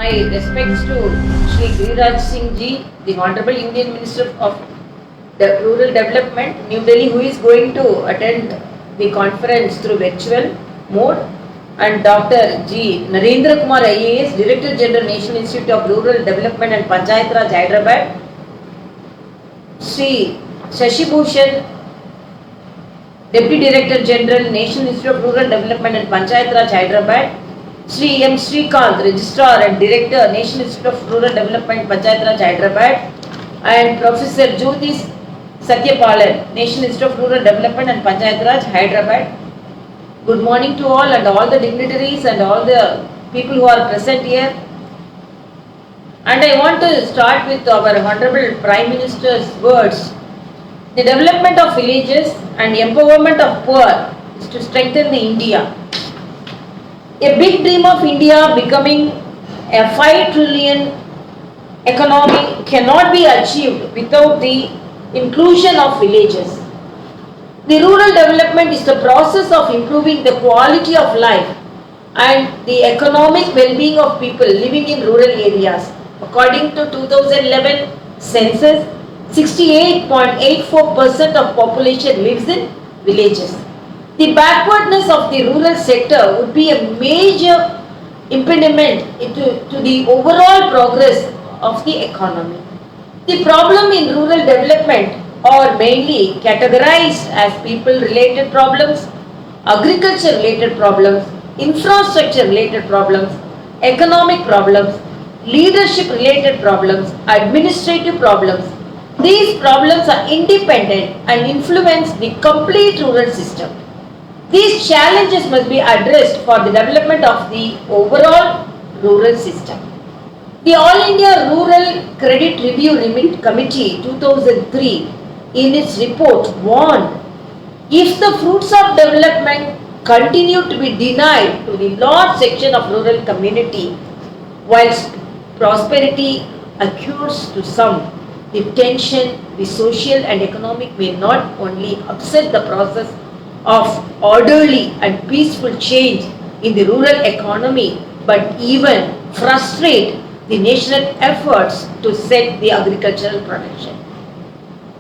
My respects to Shri 𝙀𝙬𝖒𝙎, the Honorable Indian Minister of Rural Development, New Delhi, who is going to attend the conference through virtual mode, and Dr. 𝙀𝙬𝖒𝙎 IAS, Director General, National Institute of Rural Development and Panchayat Raj, Hyderabad, Shri 𝙀𝙀𝑒𝑔𝑚, Deputy Director General, National Institute of Rural Development and Panchayat Raj, Hyderabad, Shri M. Srikanth, Registrar and Director, National Institute of Rural Development, Panchayat Raj, Hyderabad, and Professor 𝙀𝙀𝑒𝑔𝑚, National Institute of Rural Development and Panchayat Raj, Hyderabad. Good morning to all and all the dignitaries and all the people who are present here. And I want to start with our Honorable Prime Minister's words. The development of villages and empowerment of poor is to strengthen the India. A big dream of India becoming a 5 trillion economy cannot be achieved without the inclusion of villages. The rural development is the process of improving the quality of life and the economic well-being of people living in rural areas. According to 2011 census, 68.84% of population lives in villages. The backwardness of the rural sector would be a major impediment to the overall progress of the economy. The problem in rural development are mainly categorized as people-related problems, agriculture-related problems, infrastructure-related problems, economic problems, leadership-related problems, administrative problems. These problems are independent and influence the complete rural system. These challenges must be addressed for the development of the overall rural system. The All India Rural Credit Review Committee 2003 in its report warned, if the fruits of development continue to be denied to the large section of rural community whilst prosperity accrues to some, the tension, the social and economic may not only upset the process of orderly and peaceful change in the rural economy, but even frustrate the national efforts to set the agricultural production.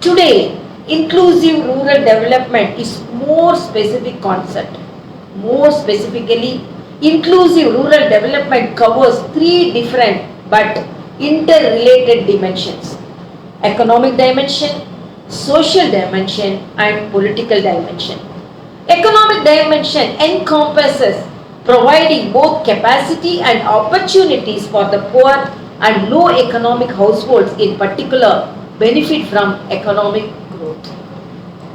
Today, inclusive rural development is more specific concept. More specifically, inclusive rural development covers 3 different but interrelated dimensions: economic dimension, social dimension, and political dimension. Economic dimension encompasses providing both capacity and opportunities for the poor and low economic households in particular benefit from economic growth.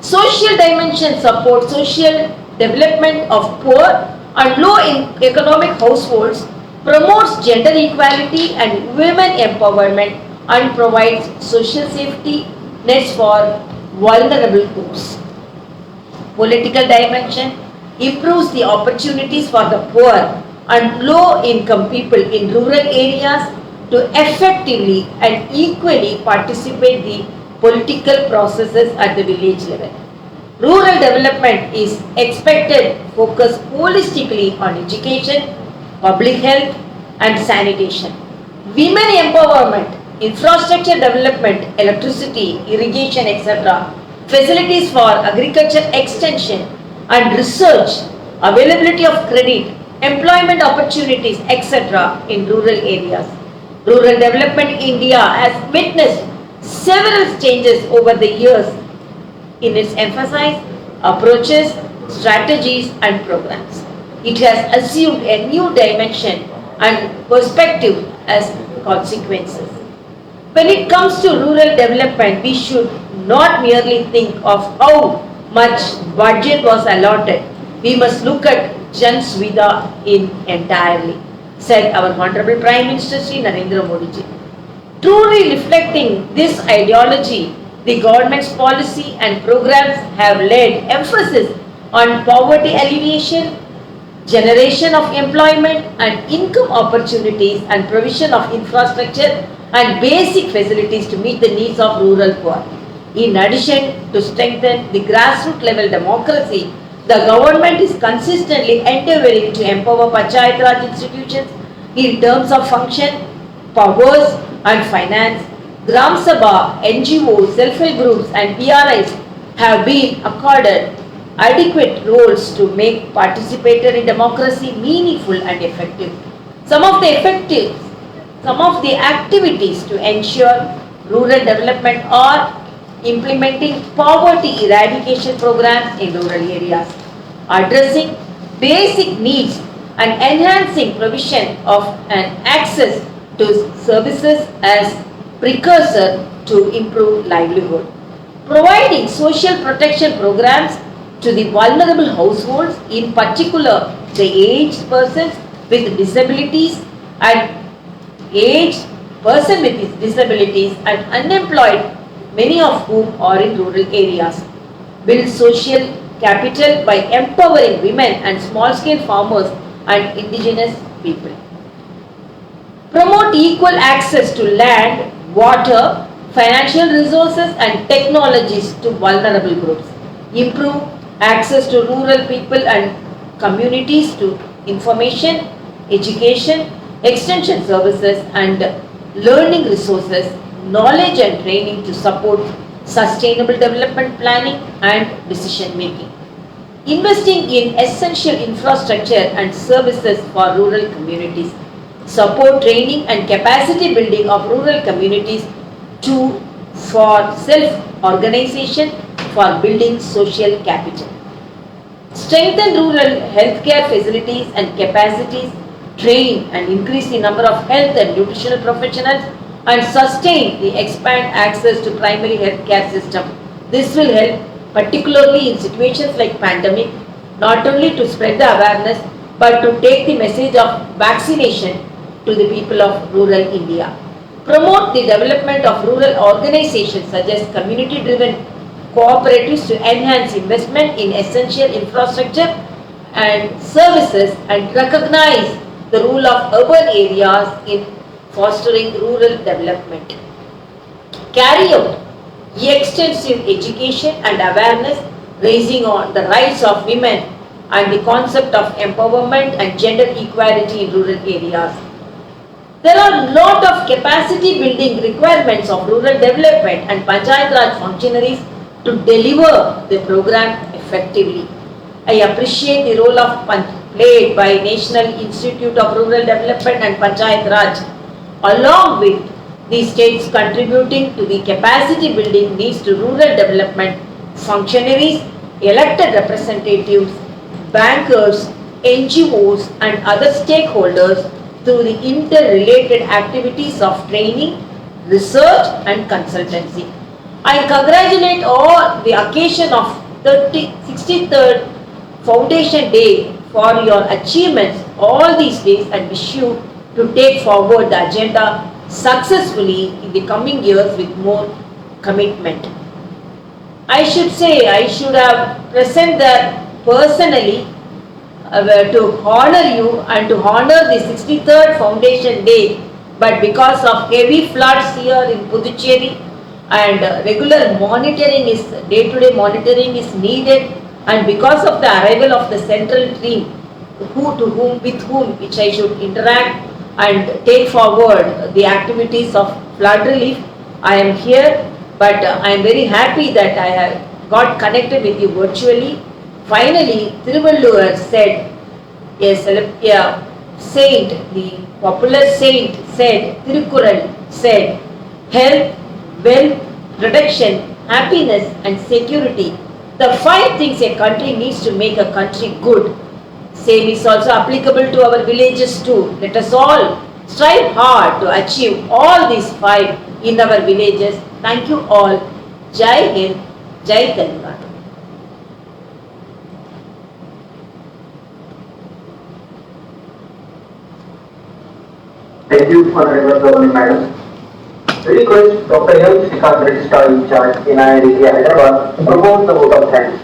Social dimension supports social development of poor and low economic households, promotes gender equality and women empowerment, and provides social safety nets for vulnerable groups. Political dimension improves the opportunities for the poor and low-income people in rural areas to effectively and equally participate in the political processes at the village level. Rural development is expected to focus holistically on education, public health, and sanitation. Women empowerment, infrastructure development, electricity, irrigation, etc., facilities for agriculture extension and research, availability of credit, employment opportunities, etc. in rural areas. Rural development in India has witnessed several changes over the years in its emphasis, approaches, strategies, and programs. It has assumed a new dimension and perspective as consequences. When it comes to rural development, we should not merely think of how much budget was allotted. We must look at 𝙀𝙀𝖏 in entirely, said our Honorable Prime Minister Shri Narendra Modi ji. Truly reflecting this ideology, the government's policy and programs have laid emphasis on poverty alleviation, generation of employment and income opportunities, and provision of infrastructure and basic facilities to meet the needs of rural poor. In addition to strengthen the grassroots level democracy, the government is consistently endeavoring to empower Panchayat Raj institutions In terms of function, powers and finance, Gram Sabha, NGOs, self-help groups and PRIs have been accorded adequate roles to make participatory democracy meaningful and effective. Some of the activities to ensure rural development are implementing poverty eradication programs in rural areas, addressing basic needs and enhancing provision of an access to services as precursor to improve livelihood, providing social protection programs to the vulnerable households, in particular the aged persons with disabilities and unemployed, many of whom are in rural areas. Build social capital by empowering women and small-scale farmers and indigenous people. Promote equal access to land, water, financial resources and technologies to vulnerable groups. Improve access to rural people and communities to information, education, extension services and learning resources, knowledge and training to support sustainable development planning and decision making. Investing in essential infrastructure and services for rural communities. Support training and capacity building of rural communities for self-organization for building social capital. Strengthen rural healthcare facilities and capacities, train and increase the number of health and nutritional professionals and sustain the expand access to primary healthcare system. This will help particularly in situations like pandemic, not only to spread the awareness but to take the message of vaccination to the people of rural India. Promote the development of rural organizations such as community-driven cooperatives to enhance investment in essential infrastructure and services and recognize the role of urban areas in fostering rural development. Carry out extensive education and awareness raising on the rights of women and the concept of empowerment and gender equality in rural areas. There are a lot of capacity building requirements of rural development and Panchayat Raj functionaries to deliver the program effectively. I appreciate the role played by National Institute of Rural Development and Panchayat Raj, along with the states contributing to the capacity building needs to rural development functionaries, elected representatives, bankers, NGOs and other stakeholders through the interrelated activities of training, research and consultancy. I congratulate all the occasion of 63rd Foundation Day for your achievements all these days and wish you to take forward the agenda successfully in the coming years with more commitment. I should say I should have present that personally to honor you and to honor the 63rd Foundation Day, but because of heavy floods here in Puducherry and regular monitoring is day-to-day monitoring is needed, and because of the arrival of the central team with whom which I should interact and take forward the activities of flood relief, I am here, but I am very happy that I have got connected with you virtually. Finally, 𝕲𝖊𝖊𝖙𝖎𝖆 said, a saint, the popular saint said, Tirukkural said, health, wealth, protection, happiness and security, the 5 things a country needs to make a country good. Same is also applicable to our villages too. Let us all strive hard to achieve all these 5 in our villages. Thank you all. Jai Hind, Jai Telangana. Thank you, Honorable Government Madam. Request Dr. 𝕊𝖆𝖒𝖎𝑎𝑑𝑒, Registrar in Charge in IIT Hyderabad, to propose the vote of thanks.